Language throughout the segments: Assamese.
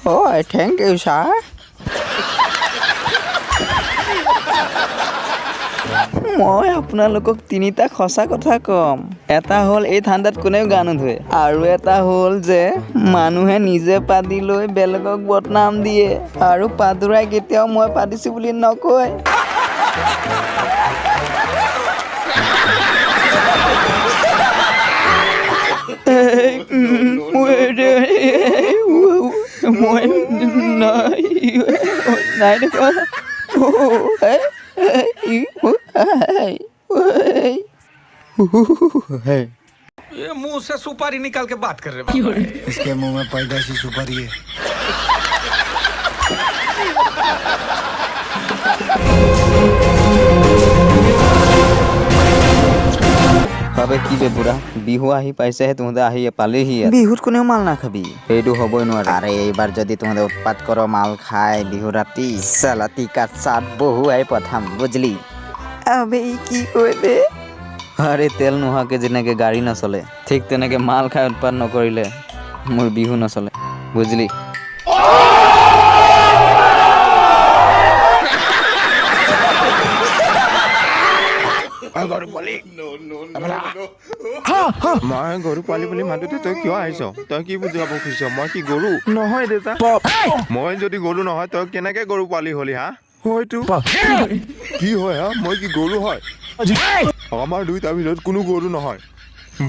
হয় থেংক ইউ ছাৰ। মই আপোনালোকক তিনিটা সঁচা কথা ক'ম। এটা হ'ল এই ঠাণ্ডাত কোনেও গা নোধোৱে, আৰু এটা হ'ল যে মানুহে নিজে পাতি লৈ বেলেগক বদনাম দিয়ে, আৰু পাদুৰাই কেতিয়াও মই পাতিছোঁ বুলি নকয়। মই নাই দেখোন। ये मुंह से सुपारी निकाल के बात कर रहे बाबा। इसके मुंह में पैदाशी सुपारी है। বাবে কি বে বুঢ়া, বিহু আহি পাইছেহে, তহঁতে আহি পালেহি। বিহুত কোনেও মাল নাখাবি, সেইটো হ'বই নোৱাৰে। আৰে এইবাৰ যদি তহঁতে উৎপাত কৰ মাল খাই বিহু ৰাতি চালাতি কাঠ চাট বহুৱাই পঠাম, বুজলি? আবে কি কৰিলে? আৰে তেল নোহোৱাকে যেনেকে গাড়ী নচলে, ঠিক তেনেকে মাল খাই উৎপাত নকৰিলে মোৰ বিহু নচলে, বুজলি? মই গৰু পোৱালি বুলি মাতোতে তই কিয় আহিছ? তই কি বুজাব খুজিছ? মই কি গৰু নহয় দেউতা? মই যদি গৰু নহয় তই কেনেকে গৰু পোৱালি হলি? হা হয়তো কি হয়? হা মই কি গৰু হয়? আমাৰ দুইটাৰ ভিতৰত কোনো গৰু নহয়,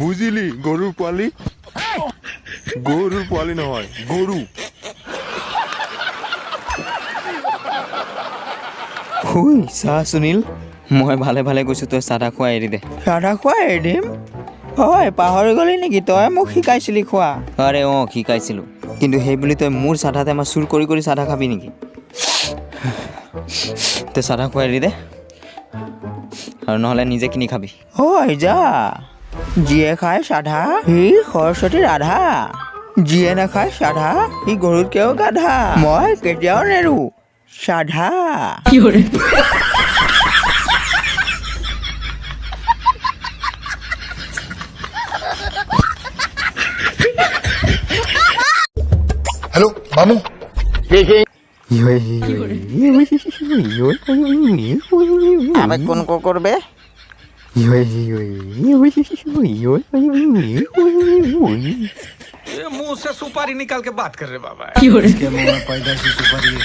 বুজিলি? গৰুৰ পোৱালি নহয়, গৰু। চাহ সুনীল, মই ভালে ভালে গৈছোঁ, তই চাহ তাহ খোৱা এৰি দে। চাহ তাহ খোৱা এৰি দিম? হয়, পাহৰি গ'লি নেকি? তই মোক শিকাইছিলি খোৱা। আৰে অঁ শিকাইছিলোঁ, কিন্তু সেই বুলি তই মোৰ চাহ তাতে আমাৰ চুৰ কৰি কৰি চাহ তাহ খাবি নেকি? তই চাহ তাহ খোৱা এৰি দে, আৰু নহ'লে নিজে কিনি খাবি। হয় যা, যিয়ে খায় চাধা সি সৰস্বতী ৰাধা, যিয়ে নাখায় চাধা সি গৰুতকেও গাধা। মই কেতিয়াও নেৰো চাধা। हेलो मामू। আবে কোন কো করবে? ये मुंह से सुपारी निकाल के बात कर रहे बाबा। इसके मुंह में पैदाशी सुपारी है।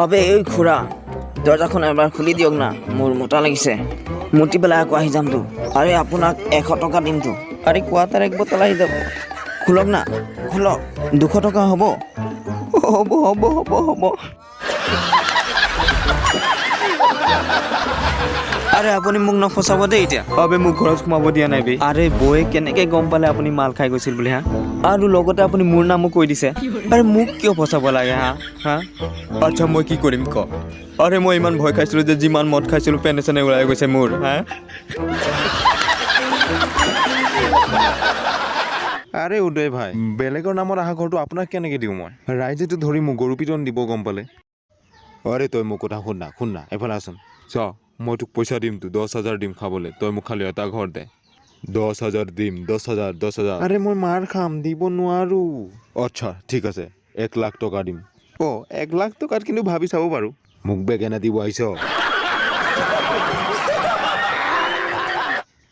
আবে এই খুৰা, দৰ্জাখন এবাৰ খুলি দিয়ক না, মোৰ মোটা লাগিছে। মুতি পেলাই আকৌ আহি যামতো। আৰে আপোনাক 100 টকা দিমতো। আৰে কোৱাটাৰ এক বটল আহি যাব, খোলক না, খোলক। 200 টকা হ'ব? হ'ব হ'ব হ'ব হ'ব। আৰে আপুনি মোক নফচাব দেই এতিয়া। আবে মোক ঘৰত সোমাব দিয়া নাই বে। আৰে বৌয়ে কেনেকে গম পালে আপুনি মাল খাই গৈছিল বুলি? হা, আৰু লগতে আপুনি মোৰ নামো কৈ দিছে। আৰে মোক কিয় ফচাব লাগে? হা হা আচ্ছা মই কি কৰিম ক? আৰে মই ইমান ভয় খাইছিলোঁ যে যিমান মদ খাইছিলোঁ পেনে চেনে ওলাই গৈছে মোৰ। হা আৰে উদয় ভাই, বেলেগৰ নামত অহা ঘৰটো আপোনাক কেনেকে দিওঁ মই? ৰাইজেতো ধৰি মোক গৰু পিটন দিব গম পালে। আৰে তই মোক কথা শুন না, এফালে আছোন। চ মই তোক পইচা দিমতো, 10,000 দিম খাবলৈ, তই মোক খালি এটা ঘৰ দে। 10,000 দিম, 10,000। আৰে মই মাৰ খাম, দিব নোৱাৰো। আচ্ছা ঠিক আছে, 1 লাখ টকা দিম। 1 লাখ টকাত কিন্তু ভাবি চাব পাৰো। মোক বেগেনা দিব আহিছ?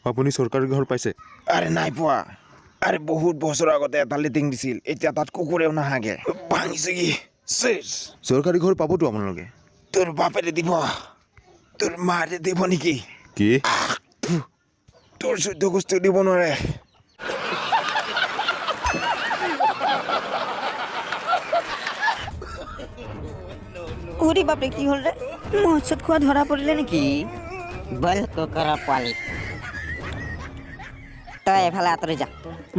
আপুনি চৰকাৰী ঘৰ পাইছে? আৰে নাই পোৱা। আৰে বহুত বছৰ আগতে এটা লেটিং দিছিল, এতিয়া তাত কুকুৰেও নাহাগে, ভাঙিছে কি চেচ। চৰকাৰী ঘৰ পাবতো আপোনালোকে? তোৰ বাপেৰে দিব, তোৰ মাৰে দিব নেকি? কি? তোৰ 14 গোষ্ঠীও দিব নোৱাৰে। ওৰে বাপৰে কি হল ৰে? মহৎসত খোয়া ধৰা পড়লে নাকি? বল কুকুৰৰ পোৱালি, তই এফালে আঁতৰি যা।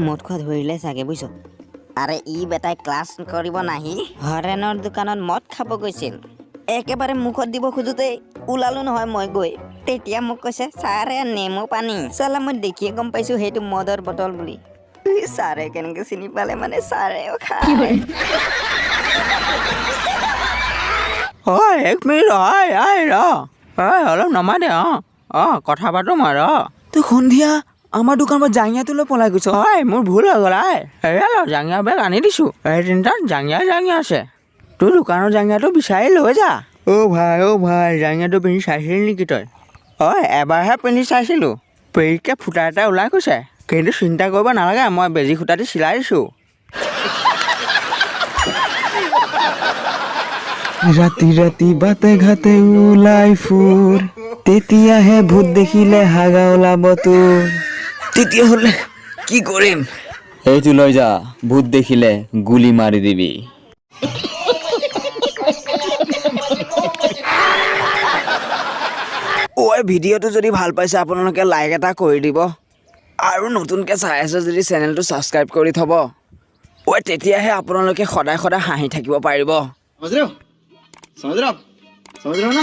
মদ খোৱা ধৰিলে চাগে বুজিছ। আৰে ই বেটাই ক্লাছ কৰিব নাহি হৰেণৰ দোকানত মদ খাব গৈছিল। একেবাৰে মুখত দিব খোজোতে ওলালো নহয় মই গৈ। তেতিয়া মোক কৈছে ছাৰে নেমু পানী। চালা মই দেখিয়ে গম পাইছো সেইটো মদৰ বটল বুলি। ছাৰে কেনেকে চিনি পালে মানে ছাৰেও খায়। হয় 1 মিনিট অলপ নমাই দে কথা পাতো মই তুই সন্ধিয়া আমাৰ দোকানৰ পৰা জাঙিয়াটোলৈ পলাই গৈছ হয় মোৰ ভুল হৈ গ'ল এয়া ল জাঙিয়া বেগ আনি দিছোঁ এই তিনিটাত জাঙিয়া আছে তোৰ দোকানৰ জাঙিয়াটো বিচাৰি লৈ যা অ' ভাই জাঙিয়াটো পিন্ধি চাইছিলি নেকি তই হয় এবাৰহে পিন্ধি চাইছিলোঁ পেৰিকে ফুটা এটা ওলাই গৈছে কিন্তু চিন্তা কৰিব নালাগে মই বেজি সূতা দি চিলাই দিছোঁ ৰাতি ৰাতি বাটে ঘাটে ওলাই ফুৰ তেতিয়াহে ভূত দেখিলে হাগা ওলাব তোৰ তেতিয়াহ'লে কি কৰিম এইটো লৈ যা ভূত দেখিলে গুলি মাৰি দিবি ভিডিঅ'টো যদি ভাল পাইছে আপোনালোকে লাইক এটা কৰি দিব আৰু নতুনকৈ চাই আছে যদি চেনেলটো ছাবস্ক্ৰাইব কৰি থ'ব তেতিয়াহে আপোনালোকে সদায় হাঁহি থাকিব পাৰিব